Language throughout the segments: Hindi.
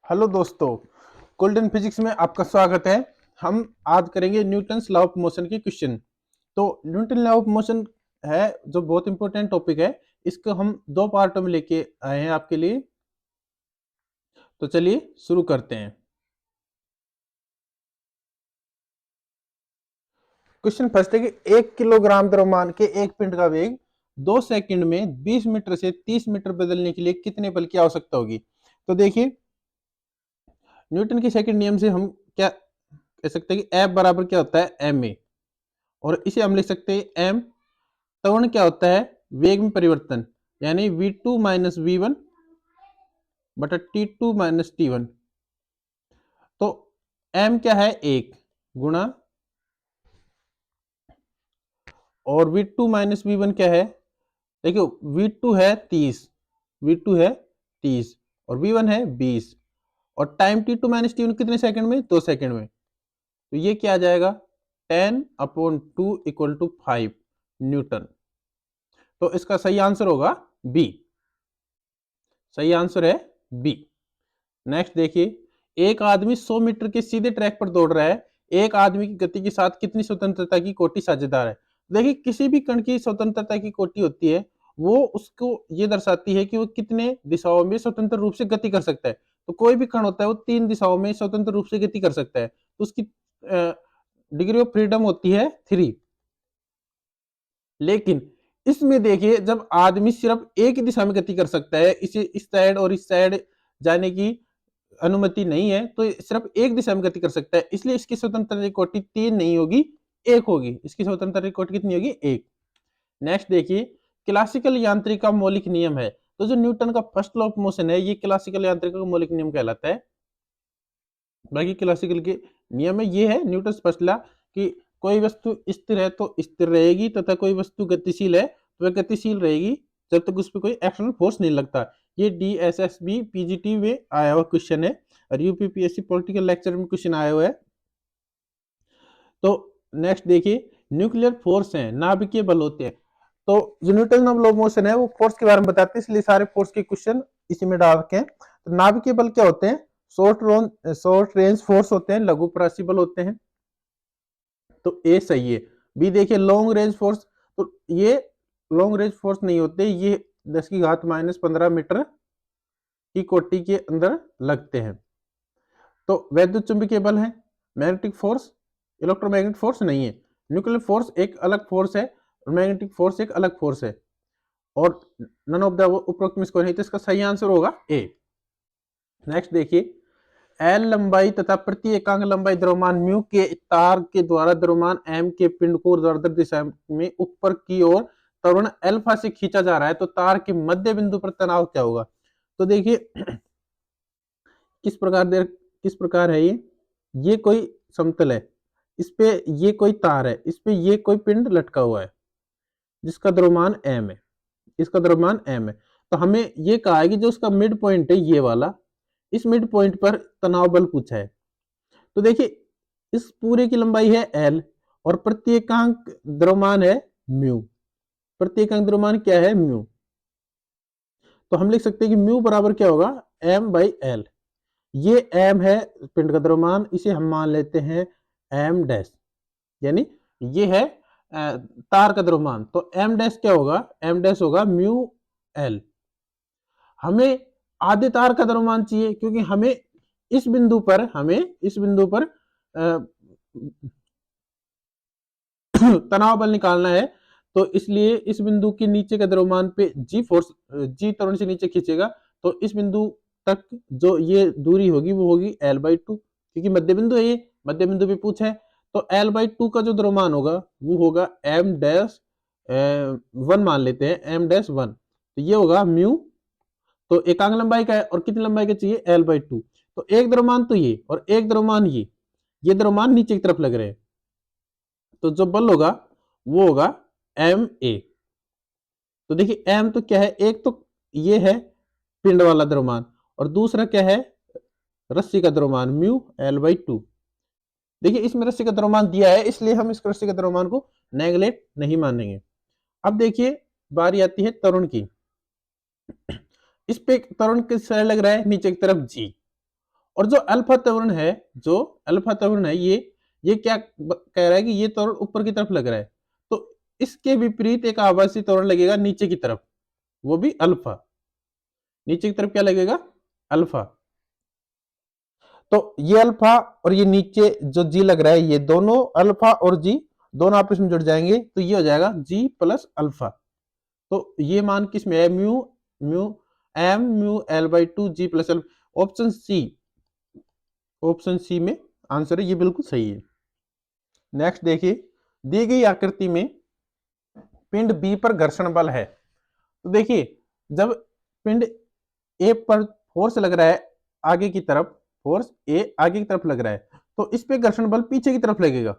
हेलो दोस्तों, गोल्डन फिजिक्स में आपका स्वागत है। हम आज करेंगे न्यूटन्स लॉ ऑफ मोशन की क्वेश्चन। तो न्यूटन लॉ ऑफ मोशन है जो बहुत इंपॉर्टेंट टॉपिक है। इसको हम दो पार्टों में लेके आए हैं आपके लिए। तो चलिए शुरू करते हैं। क्वेश्चन फर्स्ट है कि 1 किलोग्राम द्रव्यमान के एक पिंड का वेग 2 सेकंड में 20 मीटर से 30 मीटर बदलने के लिए कितने बल की आवश्यकता होगी। तो देखिए, न्यूटन के सेकंड नियम से हम क्या कह सकते हैं कि F बराबर क्या होता है ma, और इसे हम लिख सकते हैं m। त्वरण क्या होता है, वेग में परिवर्तन, यानी v2 माइनस v1 बटा t2 माइनस t1। तो m क्या है 1 गुणा, और v2 माइनस v1 क्या है, देखियो v2 है 30, v2 है 30 और v1 है 20, और टाइम t2 माइनस t1 कितने सेकंड में, 2 सेकंड में। तो ये क्या आ जाएगा 10/2 इक्वल टू 5 न्यूटन। तो इसका सही आंसर होगा बी। सही आंसर है बी। नेक्स्ट देखिए, एक आदमी 100 मीटर के सीधे ट्रैक पर दौड़ रहा है। एक आदमी की गति के साथ कितनी स्वतंत्रता की कोटि साझेदार है। देखिए, किसी भी कण की स्वतंत्रता की कोटि होती है, वो उसको ये दर्शाती है कि वो कितने दिशाओं में स्वतंत्र रूप से गति कर सकता है। तो कोई भी कण होता है वो 3 दिशाओं में स्वतंत्र रूप से गति कर सकता है, तो उसकी डिग्री ऑफ फ्रीडम होती है 3। लेकिन इसमें देखिए, जब आदमी सिर्फ एक ही दिशा में गति कर सकता है, इसे इस साइड और इस साइड जाने की अनुमति नहीं है, तो सिर्फ एक दिशा में गति कर सकता है, इसलिए इसकी स्वतंत्रता कोटि 3 नहीं होगी, 1 होगी। इसकी स्वतंत्रता कोटि कितनी होगी, 1। नेक्स्ट देखिए, क्लासिकल यांत्रिक का मौलिक नियम है। तो जो न्यूटन का फर्स्ट लॉ ऑफ मोशन है, ये क्लासिकल यांत्रिक का मौलिक नियम कहलाता है। बाकी क्लासिकल के नियम में ये है न्यूटन फर्स्ट लॉ कि कोई वस्तु स्थिर है तो स्थिर रहेगी, तथा कोई वस्तु गतिशील है तो वह गतिशील रहेगी जब तक उस पर कोई एक्सटर्नल फोर्स नहीं लगता। ये DSSB PGT में आया हुआ क्वेश्चन है, और यूपीपीएससी पॉलिटिकल लेक्चर में क्वेश्चन आया हुआ है। तो नेक्स्ट देखिए, न्यूक्लियर फोर्स है, नाभिकीय बल होते हैं। तो जो न्यूटन लॉ ऑफ मोशन है वो फोर्स के बारे में बताते हैं, इसलिए सारे फोर्स के क्वेश्चन इसी में डाल के हैं। तो नाभिकीय बल क्या होते हैं, शॉर्ट रेंज फोर्स होते हैं, लघु परासी बल होते हैं। तो ए सही है। बी देखिए, लॉन्ग रेंज फोर्स, तो ये लॉन्ग रेंज फोर्स नहीं होते, ये 10 की घात माइनस 15 मीटर की कोटि के अंदर लगते हैं। तो वैद्युत चुंबकीय बल है, मैग्नेटिक फोर्स, इलेक्ट्रोमैग्नेटिक फोर्स नहीं है। न्यूक्लियर फोर्स एक अलग फोर्स है, और मैग्नेटिक फोर्स एक अलग फोर्स है, और नन ऑफ द उपरोक्त में इसको नहीं, तो इसका सही आंसर होगा ए। नेक्स्ट देखिए, एल लंबाई तथा प्रति एकांक लंबाई द्रव्यमान म्यू के तार के द्वारा द्रव्यमान एम के पिंड को ऊर्ध्वाधर दिशा में ऊपर की ओर त्वरण अल्फा से खींचा जा रहा है, तो तार के मध्य बिंदु पर तनाव क्या होगा। तो देखिए किस प्रकार है ये कोई समतल है, इस पे ये कोई तार है, इस पे ये कोई पिंड लटका हुआ है जिसका द्रव्यमान एम है, इसका द्रव्यमान एम है। तो हमें ये कहा है कि जो उसका मिड पॉइंट है ये वाला, इस मिड पॉइंट पर तनाव बल पूछा है। तो देखिए, इस पूरे की लंबाई है एल, और प्रत्येकांक द्रव्यमान है म्यू। प्रत्येकांक द्रव्यमान क्या है, म्यू। तो हम लिख सकते हैं कि म्यू बराबर क्या होगा, एम बाई एल। ये एम है पिंड का द्रव्यमान, इसे हम मान लेते हैं एम डैश, यानी ये है तार का द्रव्यमान। तो एम डैश क्या होगा, एम डैश होगा म्यू एल। हमें आधे तार का द्रव्यमान चाहिए, क्योंकि हमें इस बिंदु पर तनाव बल निकालना है। तो इसलिए इस बिंदु के नीचे के द्रव्यमान पे जी फोर्स, जी त्वरण से नीचे खींचेगा, तो इस बिंदु तक जो ये दूरी होगी वो होगी L/2, क्योंकि मध्य बिंदु है, ये मध्य बिंदु पे पूछा है। तो L/2 का जो द्रव्यमान होगा वो होगा m डैश 1 मान लेते हैं, m डैश 1। तो ये होगा म्यू, तो एकांक लंबाई का है और कितनी लंबाई का चाहिए, L/2। तो एक द्रव्यमान तो ये, और एक द्रव्यमान ये द्रव्यमान नीचे की तरफ लग रहे हैं, तो जो बल होगा वो होगा एम ए। तो देखिए एम तो क्या है, एक तो ये है पिंड वाला द्रव्यमान, और दूसरा क्या है, रस्सी का द्रव्यमान म्यू L/2। देखिए इसमें रस्सी का द्रव्यमान दिया है, इसलिए हम इस रस्सी के द्रव्यमान को नेगलेक्ट नहीं मानेंगे। अब देखिए बारी आती है त्वरण की। इस पे त्वरण किस साइड लग रहा है, नीचे की तरफ जी, और जो अल्फा त्वरण है, जो अल्फा त्वरण है, ये क्या कह रहा है कि ये त्वरण ऊपर की तरफ लग रहा है, तो इसके विपरीत एक आभासी त्वरण लगेगा नीचे की तरफ, वो भी अल्फा। नीचे की तरफ क्या लगेगा? अल्फा। तो ये अल्फा और ये नीचे जो जी लग रहा है, ये दोनों अल्फा और जी दोनों आपस में जुड़ जाएंगे, तो ये हो जाएगा जी प्लस अल्फा। तो ये मान किस में है? Mu mu m mu l by two g plus l. Option C, option C में आंसर है, ये बिल्कुल सही है। नेक्स्ट देखिए, दी गई आकृति में पिंड बी पर घर्षण बल है। तो देखिए, जब पिंड ए पर फोर्स लग रहा है आगे की तरफ, फोर्स ए आगे की तरफ लग रहा है, तो इस पे घर्षण बल पीछे की तरफ लगेगा।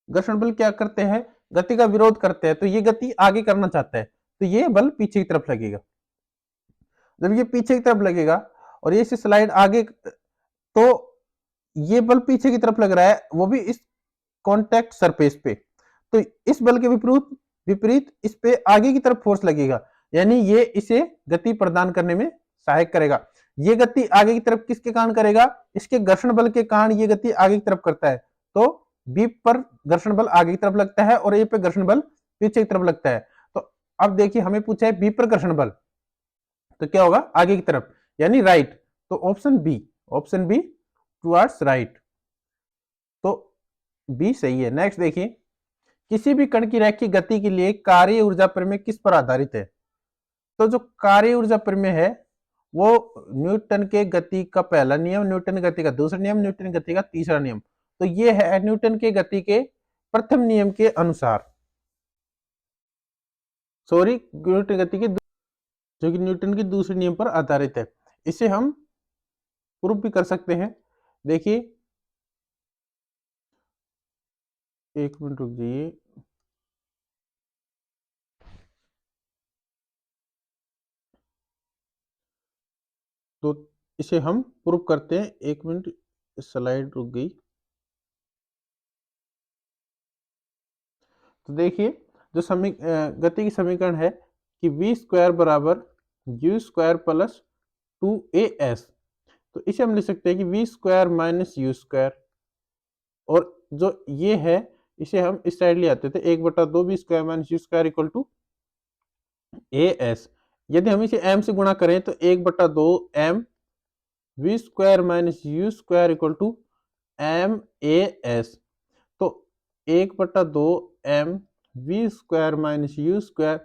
घर्षण बल क्या करते हैं? गति का विरोध करते हैं। तो ये गति आगे करना चाहता है, तो ये बल पीछे की तरफ लगेगा। जब ये पीछे की तरफ लगेगा और ये स्लाइड आगे, तो ये बल पीछे की तरफ लग रहा है, वो भी इस कॉन्टैक्ट सरफेस पे। तो इस बल के विपरीत विपरीत इस पे आगे की तरफ फोर्स लगेगा, यानी ये इसे गति प्रदान करने में सहायक करेगा। ये गति आगे की तरफ किसके कारण करेगा? इसके घर्षण बल के कारण ये गति आगे की तरफ करता है। तो बी पर घर्षण बल आगे की तरफ लगता है और ए पे घर्षण बल पीछे की तरफ लगता है। तो अब देखिए, हमें पूछा है बी पर घर्षण बल, तो क्या होगा? आगे की तरफ, यानी राइट। तो ऑप्शन बी टुवर्ड्स राइट, तो बी सही है। नेक्स्ट देखिए, किसी भी कण की रैखिक गति के लिए कार्य ऊर्जा प्रमेय किस पर आधारित है? तो जो कार्य ऊर्जा प्रमेय है, वो न्यूटन के गति का पहला नियम, न्यूटन गति का दूसरा नियम, न्यूटन गति का तीसरा नियम। तो ये है न्यूटन के गति के प्रथम नियम के अनुसार, सॉरी, न्यूटन गति के जो कि न्यूटन के दूसरे नियम पर आधारित है। इसे हम प्रूफ भी कर सकते हैं। देखिए, एक मिनट रुक जाइए। तो इसे हम प्रूफ करते हैं। एक मिनट, स्लाइड रुक गई। तो देखिए, जो गति की समीकरण है कि वी स्क्वायर बराबर यू स्क्वायर प्लस 2as, तो इसे हम लिख सकते हैं कि v square minus u square, और जो ये है इसे हम इस साइड ले आते थे, 1/2 v square minus u square equal to as। यदि हम इसे m से गुणा करें तो 1/2 m v square minus u square equal to m a s. तो 1/2 m v square minus u square,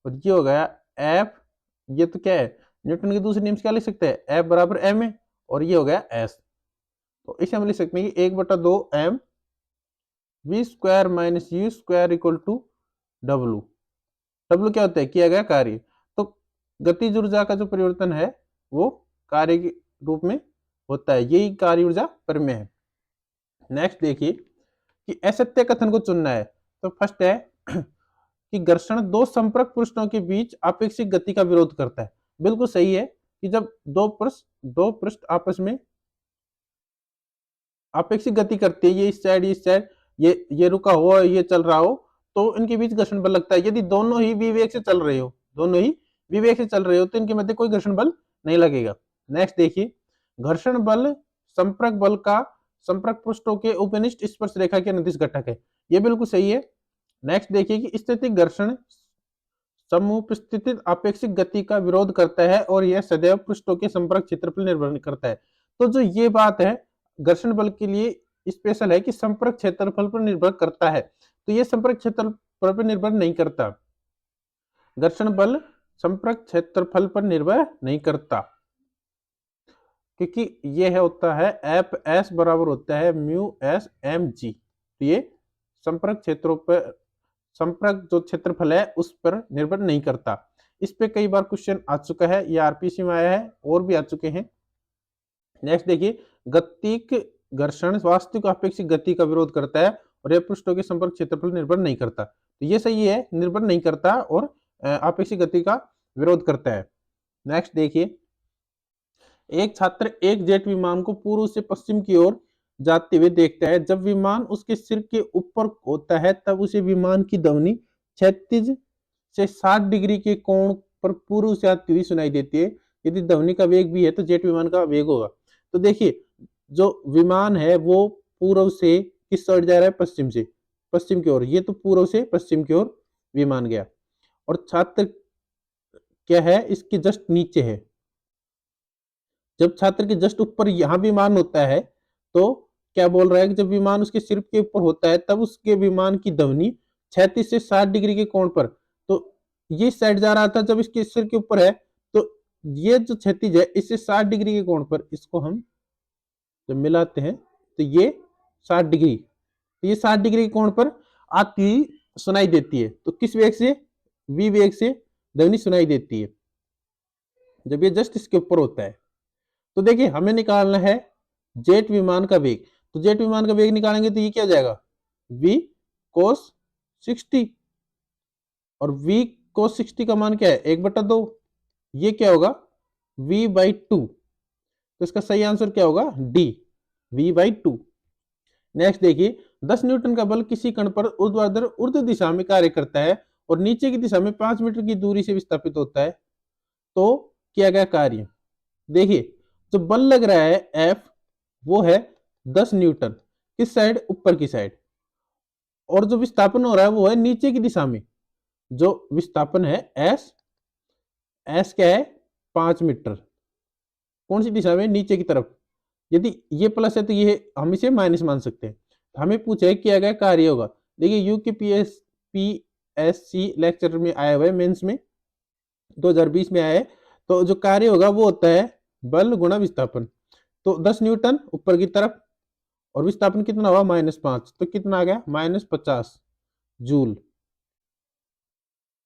और ये हो गया एफ। ये तो क्या है? न्यूटन के दूसरे नियम से क्या लिख सकते हैं? एफ बराबर एम ए, और ये हो गया एस। तो इसे हम लिख सकते हैं कि 1/2 m v square minus u square equal to डब्लू। डब्लू क्या होता है? किया गया कार्य। तो गतिज ऊर्जा का जो परिवर्तन है वो कार्य के रूप में होता है, यही कार्य ऊर्जा प्रमेय है। नेक्स्ट देखिए, कि असत्य कथन को चुनना है। तो फर्स्ट है कि घर्षण दो संपर्क पृष्ठों के बीच अपेक्षित गति का विरोध करता है। बिल्कुल सही है कि जब दो पृष्ठ आपस में अपेक्षित गति करती है, ये इस साइड, ये रुका हो, ये चल रहा हो, तो इनके बीच घर्षण बल लगता है। यदि दोनों ही विवेक से चल रहे हो, तो इनके मध्य कोई घर्षण बल नहीं लगेगा। नेक्स्ट देखिए, घर्षण बल संपर्क बल का संपर्क पृष्ठों के उपनिष्ठ स्पर्श रेखा के अनदिश घटक है। ये बिल्कुल सही है। नेक्स्ट देखिए, कि स्थैतिक घर्षण समुपस्थित अपेक्षित गति का विरोध करता है और यह सदैव पृष्ठों के संपर्क क्षेत्र पर निर्भर करता है। तो जो ये बात है घर्षण बल के लिए स्पेशल है कि संपर्क क्षेत्रफल पर निर्भर करता है, तो ये संपर्क क्षेत्रफल पर निर्भर नहीं करता। घर्षण बल संपर्क क्षेत्रफल पर निर्भर नहीं करता, क्योंकि ये है होता है एफ एस बराबर होता है म्यू एस एम जी। तो ये संपर्क क्षेत्रों पर, संपर्क जो क्षेत्रफल है उस पर निर्भर नहीं करता। इस पे कई बार क्वेश्चन आ चुका है, ये आरपीसी में आया है और भी आ चुके हैं। नेक्स्ट देखिए, गतिक घर्षण वास्तविक अपेक्षित गति का विरोध करता है और यह पृष्ठों के संपर्क क्षेत्रफल निर्भर नहीं करता। तो ये सही है, निर्भर नहीं करता और अपेक्षित गति का विरोध करता है। नेक्स्ट देखिए, एक छात्र एक जेट विमान को पूर्व से पश्चिम की ओर जाते हुए देखता है। जब विमान उसके सिर के ऊपर होता है तब उसे विमान की ध्वनि क्षैतिज से 60 डिग्री के कोण पर पूर्व से आती हुई सुनाई देती है। यदि ध्वनि का वेग भी है तो जेट विमान का वेग होगा। तो देखिए जो विमान है वो पूर्व से किस साइड जा रहा है, पश्चिम से, पश्चिम की ओर, ये तो पूर्व से पश्चिम की ओर विमान गया। और छात्र क्या है, इसके जस्ट नीचे है। जब छात्र के जस्ट ऊपर यहाँ विमान होता है तो क्या बोल रहा है कि जब विमान उसके सिर के ऊपर होता है तब उसके विमान की ध्वनि 36 से 60 डिग्री के कोण पर, तो ये साइड जा रहा था जब इसके सिर के ऊपर है, तो ये जो क्षैतिज है इससे 60 डिग्री के कोण पर, इसको हम जब मिलाते हैं तो ये 60 डिग्री, तो ये 60 डिग्री के कोण पर आती हुई सुनाई देती है। तो किस वेग से, v वेग से ध्वनि सुनाई देती है जब ये जस्ट इसके ऊपर होता है। तो देखिए हमें निकालना है जेट विमान का वेग, तो जेट विमान का वेग निकालेंगे तो ये क्या हो जाएगा, v cos 60, और v cos 60 का मान क्या है, 1/2, ये क्या होगा v/2, तो इसका सही आंसर क्या होगा डी, v/2। नेक्स्ट देखिए 10 न्यूटन का बल किसी कण पर ऊर्ध्वाधर ऊर्ध्व दिशा में कार्य करता है और नीचे की दिशा में 5 मीटर की दूरी से विस्थापित होता है, तो किया गया कार्य। देखिए जो बल लग रहा है F वो है 10 न्यूटन, किस साइड, ऊपर की साइड, और जो विस्थापन हो रहा है वो है नीचे की दिशा में, जो विस्थापन है S क्या है 5 मीटर, कौन सी दिशा में, नीचे की तरफ। यदि ये प्लस है तो ये हम इसे माइनस मान सकते हैं। हमें पूछा है किया गया कार्य होगा। देखिए यूके पीएससी लेक्चर में आया हुआ है, मेंस में 2020 में आया है। तो जो कार्य होगा वो होता है बल गुणा विस्थापन, तो 10 न्यूटन ऊपर की तरफ और विस्थापन कितना हुआ -5, तो कितना आ गया -50 जूल,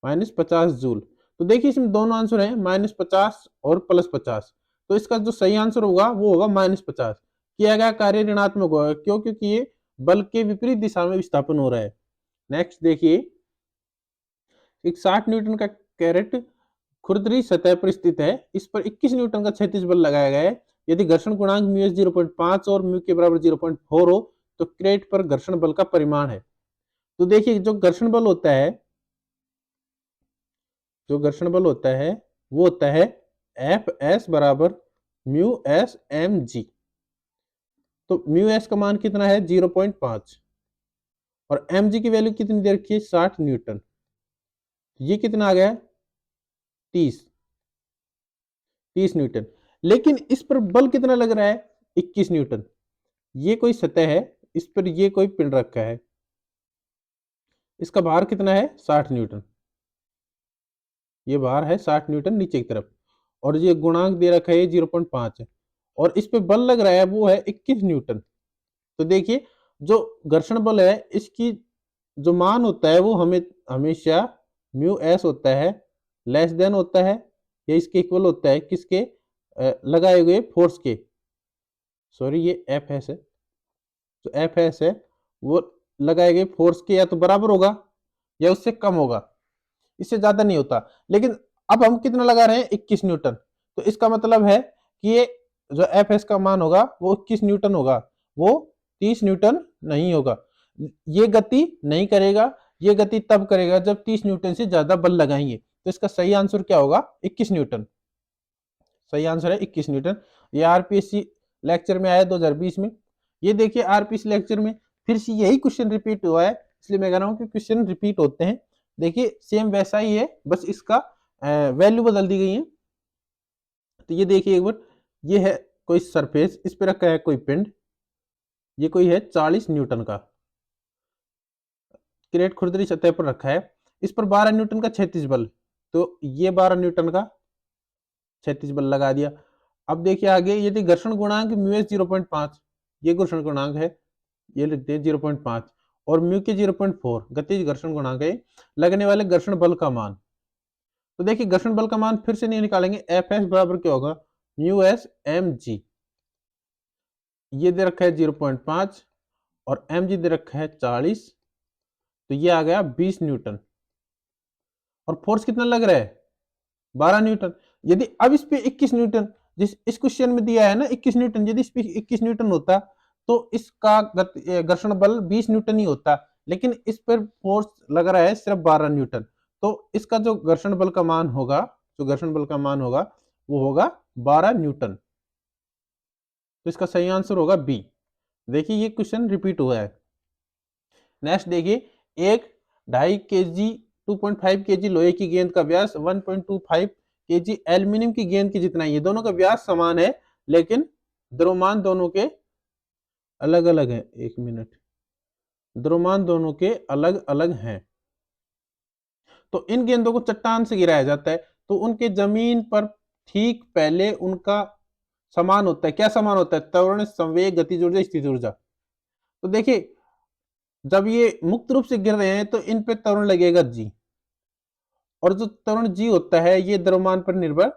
-50 जूल। तो देखिए इसमें दोनों आंसर है -50 और +50, तो इसका जो सही आंसर होगा वो होगा -50। किया गया कार्य ऋणात्मक होगा, क्यों, क्योंकि ये बल के विपरीत दिशा में विस्थापन हो रहा है। नेक्स्ट देखिए एक 60 न्यूटन का कैरेट खुरदरी सतह पर स्थित है, इस पर 21 न्यूटन का क्षैतिज बल लगाया गया है। यदि घर्षण गुणांक μh 0.5 और म्यू के बराबर 0.4 हो तो क्रेट पर घर्षण बल का परिमाण है। तो देखिए जो घर्षण बल होता है, जो घर्षण बल होता है वो होता है Fs बराबर μs mg, तो μs का मान कितना है 0.5 और mg की वैल्यू कितनी दे रखी है 60 न्यूटन, ये कितना आ गया 30 न्यूटन। लेकिन इस पर बल कितना लग रहा है 21 न्यूटन, ये कोई सतह है, इस पर ये कोई पिंड रखा है, इसका भार कितना है 60 न्यूटन, ये भार है 60 न्यूटन नीचे की तरफ, और ये गुणांक दे रखा है 0.5 है, और इस पे बल लग रहा है वो है 21 न्यूटन। तो देखिए जो घर्षण बल है इसकी जो मान होता है वो हमें हमेशा म्यू एस होता है, लेस देन होता है या इसके इक्वल होता है किसके, लगाए हुए फोर्स के, सॉरी ये एफ एस है, जो एफ एस है वो लगाए गए फोर्स के या तो बराबर होगा या उससे कम होगा, इससे ज्यादा नहीं होता। लेकिन अब हम कितना लगा रहे हैं 21 न्यूटन, तो इसका मतलब है कि ये जो एफ एस का मान होगा वो 21 न्यूटन होगा, वो 30 न्यूटन नहीं होगा। ये गति नहीं करेगा, ये गति तब करेगा जब 30 न्यूटन से ज्यादा बल लगाएंगे। तो इसका सही आंसर क्या होगा 21 न्यूटन, सही आंसर है 21 न्यूटन। ये आरपीएससी लेक्चर में आया 2020 में। ये देखिए आरपीएससी लेक्चर में फिर से यही क्वेश्चन रिपीट हुआ है, इसलिए मैं कह रहा हूँ कि क्वेश्चन रिपीट होते हैं। देखिए सेम वैसा ही है, बस इसका वैल्यू बदल दी गई है। तो ये देखिए एक बार, ये है कोई सरफेस, इस पे रखा है कोई पिंड, ये कोई है 40 न्यूटन का क्रेट खुरदरी सतह पर रखा है, इस पर 12 न्यूटन का क्षैतिज बल, तो ये 12 न्यूटन का क्षैतिज बल लगा दिया। अब देखिए आगे यदि घर्षण गुणांक म्यू 0.5, ये घर्षण गुणांक है, ये लिखते हैं 0.5 और म्यू के 0.4 गतिज घर्षण गुणांक है, लगने वाले घर्षण बल का मान। तो देखिए घर्षण बल का मान फिर से नहीं निकालेंगे, एफ एस बराबर क्या होगा म्यू एस एम जी, ये दे रखा है 0.5 और एम जी दे रखा है 40, तो ये आ गया 20 न्यूटन। और फोर्स कितना लग रहा है 12 न्यूटन। यदि अब इस पे 21 न्यूटन, जिस इस क्वेश्चन में दिया है ना 21 न्यूटन, यदि इस पे 21 न्यूटन होता तो इसका घर्षण बल 20 न्यूटन ही होता, लेकिन इस पर फोर्स लग रहा है सिर्फ 12 न्यूटन, तो इसका जो घर्षण बल का मान होगा, जो घर्षण बल का मान होगा वो होगा 12 न्यूटन। तो इसका सही आंसर होगा बी। देखिए ये क्वेश्चन रिपीट हुआ है। नेक्स्ट देखिए, एक 2.5 kg 2.5 kg लोहे की गेंद का व्यास 1.25 kg एल्यूमिनियम की गेंद के जितना ही है। दोनों का व्यास समान है, लेकिन द्रव्यमान दोनों के अलग अलग है। 1 मिनट, द्रव्यमान दोनों के अलग अलग हैं। तो इन गेंदों को चट्टान से गिराया जाता है, तो उनके जमीन पर ठीक पहले उनका समान होता है। क्या समान होता है? त्वरण, संवेग, गतिज ऊर्जा, स्थितिज ऊर्जा। तो देखिए, जब ये मुक्त रूप से गिर रहे हैं तो इन पे त्वरण लगेगा जी, और जो त्वरण जी होता है ये द्रव्यमान पर निर्भर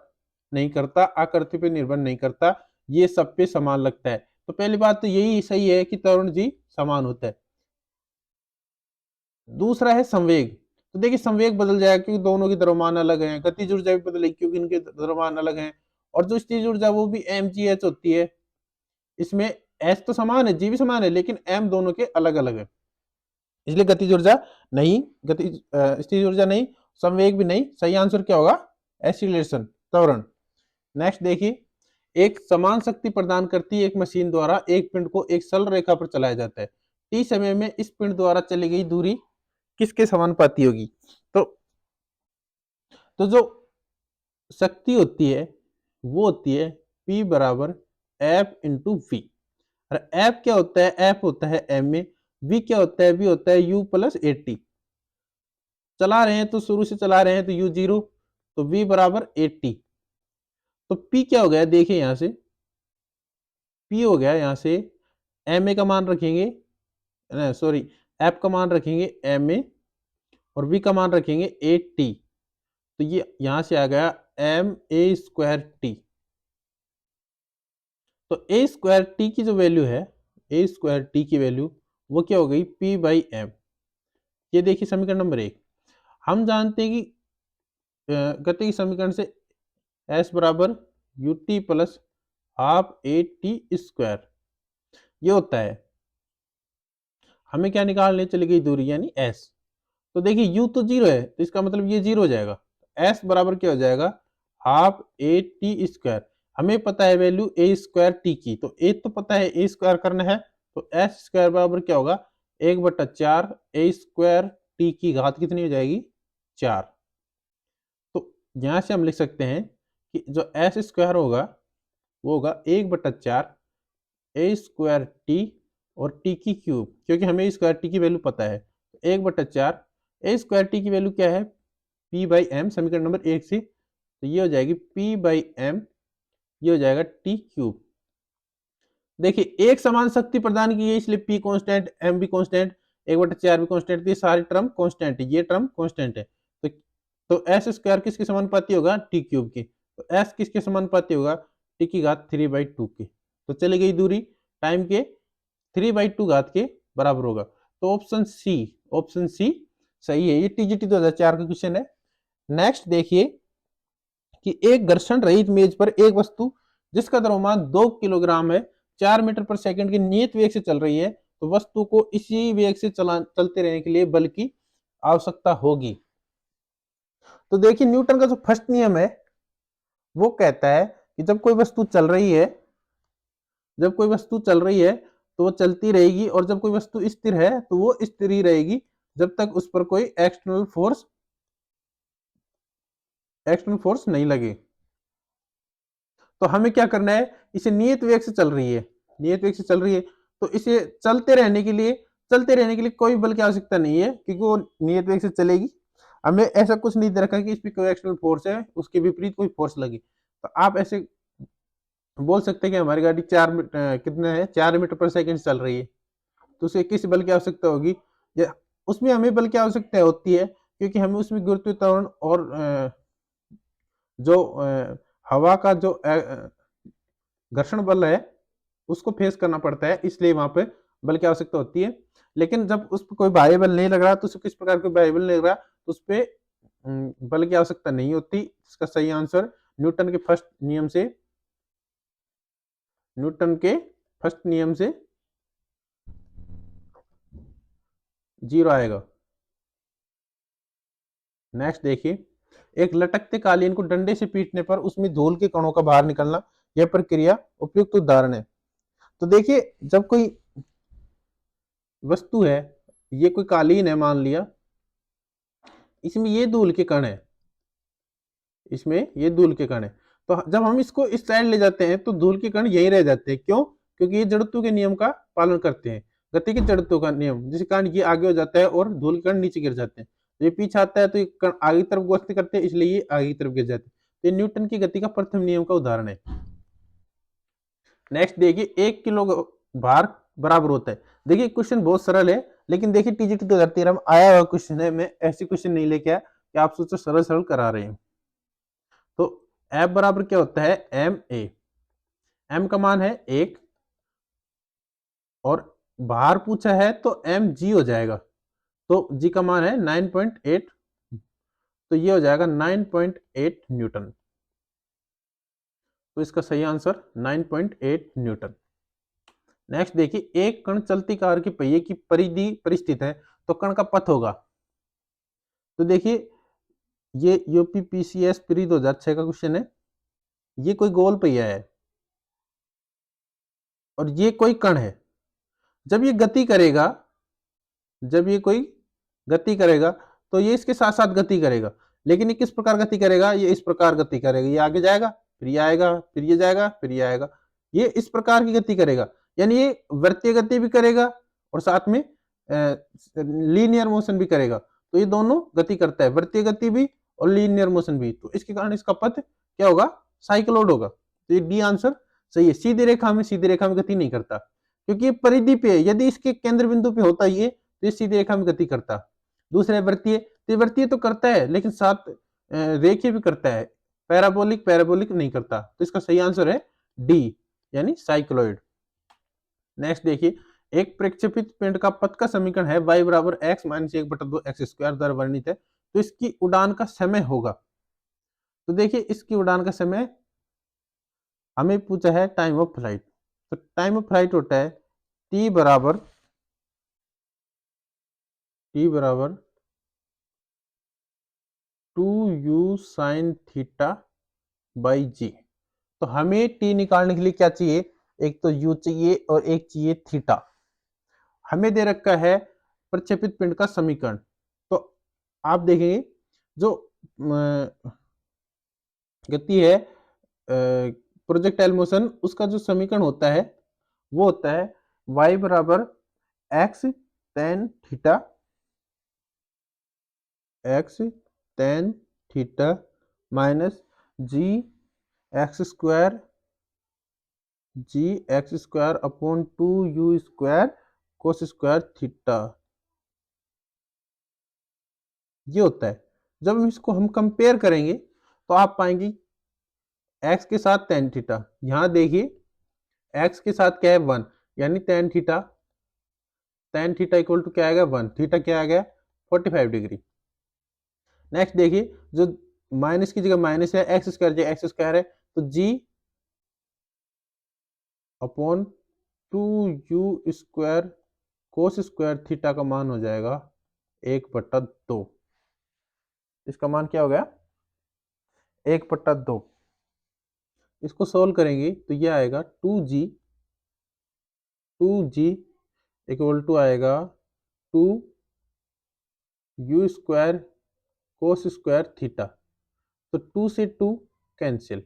नहीं करता, आकृति पे निर्भर नहीं करता, ये सब पे समान लगता है। तो पहली बात तो यही सही है कि त्वरण जी समान होता है। दूसरा है संवेग। तो देखिए संवेग बदल जाएगा क्योंकि दोनों की द्रव्यमान अलग है। गतिज ऊर्जा भी बदलेगी क्योंकि इनके द्रव्यमान अलग हैं। और जो स्थितिज ऊर्जा वो भी mgh होती है। इसमें h तो समान है, g भी समान है, लेकिन m दोनों के अलग अलग है, इसलिए गतिज ऊर्जा नहीं, गतिज स्थितिज ऊर्जा नहीं, संवेग भी नहीं। सही आंसर क्या होगा? एक्सीलरेशन, त्वरण। नेक्स्ट देखिए, एक समान शक्ति प्रदान करती एक मशीन द्वारा एक पिंड को एक सरल रेखा पर चलाया जाता है। t समय में इस पिंड द्वारा चली गई दूरी किसके समानुपाती होगी? तो जो शक्ति होती है वो होती है P बराबर F इंटू वी। और F क्या होता है? F होता है M में, V क्या होता है? V होता है U प्लस 80। चला रहे हैं तो शुरू से चला रहे हैं तो U 0, तो V बराबर 80। तो P क्या हो गया? देखिए यहां से P हो गया, यहां से MA का मान रखेंगे, सॉरी F का मान रखेंगे MA और V का मान रखेंगे 80। तो ये यहां से आ गया MA²T। तो A²T की जो वैल्यू है, A²T की वैल्यू वो क्या हो गई? P/m। ये देखिए समीकरण नंबर 1। हम जानते हैं कि गति के समीकरण से S बराबर ut प्लस हाफ AT², ये होता है। हमें क्या निकालने चली गई? दूरी, यानी S। तो देखिए u तो 0 है, तो इसका मतलब ये 0 हो जाएगा। S बराबर क्या हो जाएगा? Half AT²। हमें पता है वैल्यू A²T की, तो A तो पता है, A² करना है, तो S² बराबर क्या होगा? 1/4 A²T की घात कितनी हो जाएगी? 4। तो यहां से हम लिख सकते हैं कि जो S² होगा वो होगा 1/4 A²T और T की क्यूब, क्योंकि हमें A²T की वैल्यू पता है। 1/4 A²T की वैल्यू क्या है? P/m, समीकरण नंबर 1 से। तो ये हो जाएगी P/m, ये हो जाएगा T क्यूब। देखिए एक समान शक्ति प्रदान की है, इसलिए P कांस्टेंट, M भी कांस्टेंट, 1/4 भी कांस्टेंट, ये सारी टर्म कांस्टेंट है, ये टर्म कांस्टेंट है। तो S² किसके समानुपाती होगा? T क्यूब के। तो S किसके समानुपाती होगा? T की घात 3/2 के। तो चली गई दूरी टाइम के 3/2 घात के बराबर होगा। तो ऑप्शन सी सही है। ये TGT 2004 का क्वेश्चन है। नेक्स्ट देखिए कि एक घर्षण रहित मेज पर एक वस्तु जिसका द्रव्यमान 2 किलोग्राम है 4 मीटर पर सेकंड के नियत वेग से चल रही है, तो वस्तु को इसी वेग से चलते रहने के लिए बल की आवश्यकता होगी। तो देखिए न्यूटन का जो फर्स्ट नियम है वो कहता है कि जब कोई वस्तु चल रही है, तो वो चलती रहेगी, और जब कोई वस्तु स्थिर है तो वो स्थिर ही रहेगी जब तक उस पर कोई एक्सटर्नल फोर्स नहीं लगे। तो हमें क्या करना है? इसे नियत वेग से चल रही है, तो इसे चलते रहने के लिए कोई बल की आवश्यकता नहीं है, क्योंकि वो नियत वेग से चलेगी। हमें ऐसा कुछ नहीं दे रखा कि इस पर कोई एक्सटर्नल फोर्स है, उसके विपरीत कोई फोर्स लगे। तो आप ऐसे बोल सकते हैं कि हमारी गाड़ी 4 मीटर पर सेकंड चल रही है, तो उसे किस बल की आवश्यकता होगी? या उसमें हमें बल की आवश्यकता होती है क्योंकि हमें उसमें गुरुत्वीय त्वरण और जो हवा का जो घर्षण बल है उसको फेस करना पड़ता है, इसलिए वहां पे बल की आवश्यकता होती है। लेकिन जब उस पर कोई बाह्य बल नहीं लग रहा, तो किस प्रकार का बाह्य बल नहीं लग रहा, तो उस पर बल की आवश्यकता नहीं होती। इसका सही आंसर न्यूटन के फर्स्ट नियम से 0 आएगा। नेक्स्ट देखिए, एक लटकते कालीन को डंडे से पीटने पर उसमें धूल के कणों का बाहर निकलना, यह प्रक्रिया उपयुक्त उदाहरण है। तो देखिए जब कोई वस्तु है, ये कोई कालीन है मान लिया, इसमें ये धूल के कण है, इसमें ये धूल के कण है, तो जब हम इसको इस साइड ले जाते हैं तो धूल के कण यहीं रह जाते हैं। क्यों? क्योंकि ये जड़त्व के नियम का पालन करते हैं, गति के जड़त्व का नियम, जिस कारण ये आगे हो जाता है और धूल के कण नीचे गिर जाते हैं। ये पीछे आता है तो ये कण आगे की तरफ गति करते हैं, इसलिए ये आगे की तरफ गिर जाते हैं। तो ये न्यूटन की गति का प्रथम नियम का उदाहरण है। नेक्स्ट देखिए, 1 किलो भार बराबर होता है। देखिए क्वेश्चन बहुत सरल है, लेकिन देखिए टीजीटी 2013 में आया हुआ क्वेश्चन है, मैं ऐसी क्वेश्चन नहीं लेके आया कि आप सोचो सरल सरल करा रहे हैं। तो F बराबर क्या होता है, एम ए, एम का मान है 1 और भार पूछा है तो एम जी हो जाएगा, तो जी का मान है 9.8, तो ये हो जाएगा 9.8 न्यूटन। तो इसका सही आंसर 9.8 न्यूटन। नेक्स्ट देखिए, एक कण चलती कार के पहिए की परिधि परिस्थित है तो कण का पथ होगा। तो देखिए ये यूपीपीसीएस प्री 2006 का क्वेश्चन है। ये कोई गोल पहिया है और ये कोई कण है। जब ये गति करेगा, जब ये कोई गति करेगा तो ये इसके साथ साथ गति करेगा, लेकिन ये किस प्रकार गति करेगा, ये इस प्रकार गति करेगा, ये आगे जाएगा, फिर ये आएगा, फिर ये जाएगा, फिर ये आएगा, ये इस प्रकार की गति करेगा। यानी ये वृत्तीय गति भी करेगा और साथ में लीनियर मोशन भी करेगा। तो ये दोनों गति करता है, वृत्तीय गति भी और लीनियर मोशन भी। तो इसके कारण इसका पथ क्या होगा, साइक्लोइड होगा। तो ये डी आंसर सही है। सीधी रेखा में गति नहीं करता, क्योंकि ये परिधि पे है। यदि इसके केंद्र बिंदु पे होता ये तो ये सीधी रेखा में गति करता। दूसरा वृत्तीय, तो वृत्तीय तो करता है लेकिन साथ रेखीय भी करता है, पैराबोलिक नहीं करता। तो इसका सही आंसर है डी, यानी साइक्लोइड। नेक्स्ट देखिए, एक प्रक्षेपित पिंड का पथ का समीकरण है y बराबर x माइनस 1/2 x स्क्वायर द्वारा वर्णित है, तो इसकी उड़ान का समय होगा। तो देखिए इसकी उड़ान का समय हमें पूछा है टाइम ऑफ फ्लाइट। तो टाइम ऑफ फ्लाइट होता है t बराबर 2u साइन थीटा बाई जी। तो हमें t निकालने के लिए क्या चाहिए, एक तो u चाहिए और एक चाहिए थीटा। हमें दे रखा है प्रक्षेपित पिंड का समीकरण। तो आप देखेंगे जो गति है प्रोजेक्टाइल मोशन, उसका जो समीकरण होता है वो होता है y बराबर x tan theta minus g x square upon 2u square cos square theta, ये होता है। जब हम इसको कंपेयर करेंगे तो आप पाएंगे x के साथ tan थीटा, यहां देखिए x के साथ क्या है 1, यानी tan थीटा इक्वल टू क्या आएगा 1, थीटा क्या आ गया 45 डिग्री। नेक्स्ट देखिए, जो माइनस की जगह माइनस है, एक्स स्क्वायर है, तो g upon 2u square cos square theta का मान हो जाएगा 1/2। इसका मान क्या हो गया 1/2। इसको सोल्व करेंगे तो ये आएगा 2g इक्वल टू आएगा 2u square cos square theta. तो 2 से 2 कैंसिल,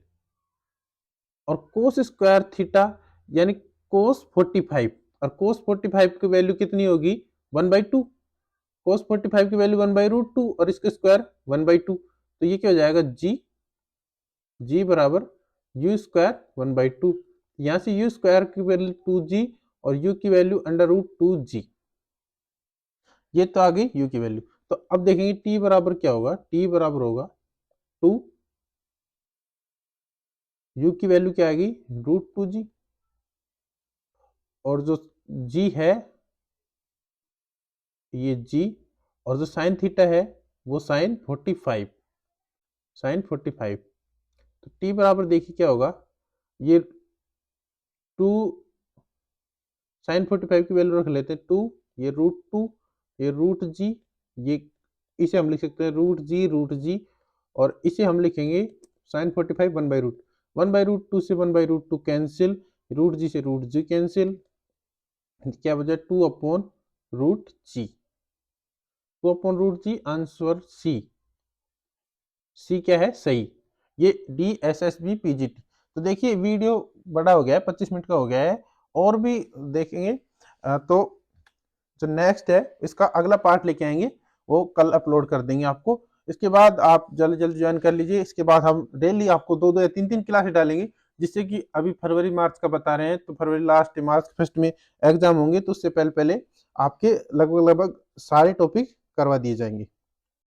और कोस स्क्वायर थीटा यानी कोस 45, और कोस 45 की वैल्यू कितनी होगी 1/2। कोस 45 की वैल्यू 1/√2 और इसके स्क्वायर 1/2। तो ये क्या हो जाएगा जी बराबर यू स्क्वायर 1/2। यहाँ से यू स्क्वायर की वैल्यू 2g और u की वैल्यू √2g, ये तो आ गई u की वैल्यू। तो अब देखेंगे t बराबर क्या होगा, t बराबर होगा 2, u की वैल्यू क्या आएगी √2g, और जो g है ये g, और जो साइन थीटा है वो साइन 45। तो t बराबर देखिए क्या होगा, ये 2 साइन 45 की वैल्यू रख लेते हैं 2, ये √2, ये √g, ये इसे हम लिख सकते हैं √g, और इसे हम लिखेंगे साइन 45 1/√2 से 1/√2 कैंसिल, रूट जी से रूट जी कैंसिल, क्या बचा 2/√g, 2/√g, आंसर सी। सी क्या है सही। ये DSSB-PGT। तो देखिए वीडियो बड़ा हो गया है, 25 मिनट का हो गया है, और भी देखेंगे। तो जो नेक्स्ट है इसका अगला पार्ट लेके आएंगे, वो कल अपलोड कर देंगे आपको। इसके बाद आप जल्द जल्द ज्वाइन कर लीजिए। इसके बाद हम डेली आपको 2-2 या 3-3 क्लासेस डालेंगे, जिससे कि अभी फरवरी मार्च का बता रहे हैं, तो फरवरी लास्ट मार्च फर्स्ट में एग्जाम होंगे, तो उससे पहले पहले आपके लगभग लगभग सारे टॉपिक करवा दिए जाएंगे।